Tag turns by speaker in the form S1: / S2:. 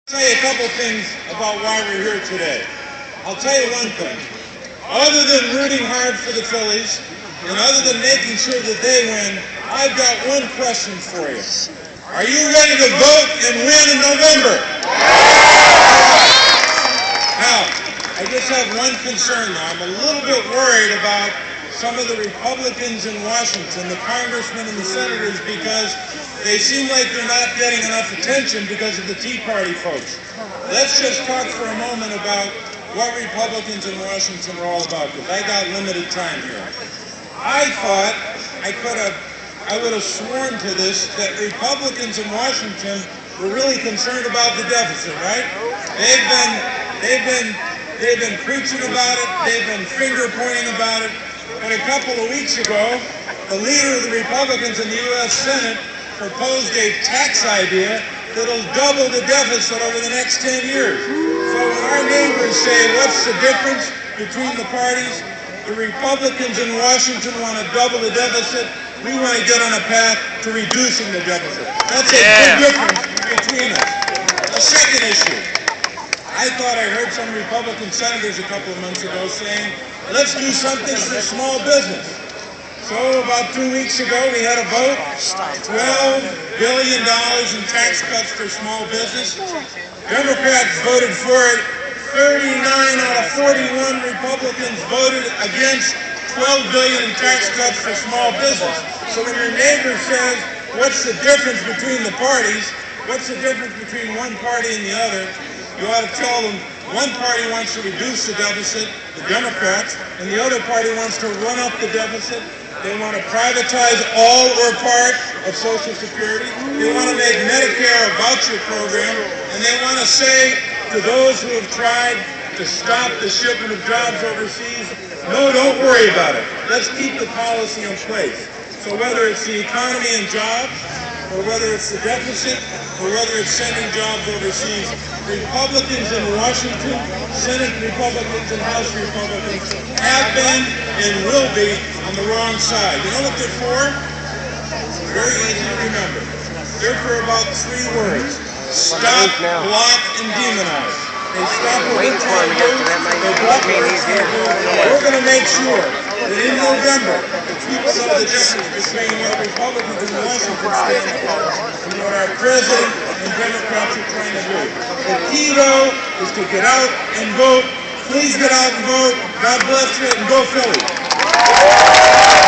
S1: I'll tell you a couple things about why we're here today. I'll tell you one thing. Other than rooting hard for the Phillies, and other than making sure that they win, I've got one question for you. Are you ready to vote and win in November? Now, I just have one concern now. I'm a little bit worried about some of the Republicans in Washington, the congressmen and the senators, because they seem like they're not getting enough attention because of the Tea Party folks. Let's just talk for a moment about what Republicans in Washington are all about, because I got limited time here. I thought I would have sworn to this that Republicans in Washington were really concerned about the deficit, right? They've been preaching about it. They've been finger pointing about it. But a couple of weeks ago, the leader of the Republicans in the U.S. Senate proposed a tax idea that'll double the deficit over the next 10 years. So when our neighbors say, what's the difference between the parties? The Republicans in Washington want to double the deficit. We want to get on a path to reducing the deficit. That's a big difference between us. The second issue. I thought I heard some Republican senators a couple of months ago saying, let's do something for small business. So about 2 weeks ago, we had a vote, $12 billion in tax cuts for small business. Democrats voted for it. 39 out of 41 Republicans voted against $12 billion in tax cuts for small business. So when your neighbor says, what's the difference between the parties, what's the difference between one party and the other, you ought to tell them one party wants to reduce the deficit, the Democrats, and the other party wants to run up the deficit. They want to privatize all or part of Social Security. They want to make Medicare a voucher program, and they want to say to those who have tried to stop the shipment of jobs overseas, no, don't worry about it. Let's keep the policy in place. So whether it's the economy and jobs, or whether it's the deficit, or whether it's sending jobs overseas, Republicans in Washington, Senate Republicans and House Republicans have been and will be on the wrong side. You know what they're for? Very easy to remember. They're for about 3 words. Stop, block, and demonize. They stop what we're trying to do. They block what we're trying to do. We're going to make sure that in November, people know the difference between what Republicans in Washington stand for and what our president and Democrats are trying to do. The key, though, is to get out and vote. Please get out and vote. God bless you, and go Phillies.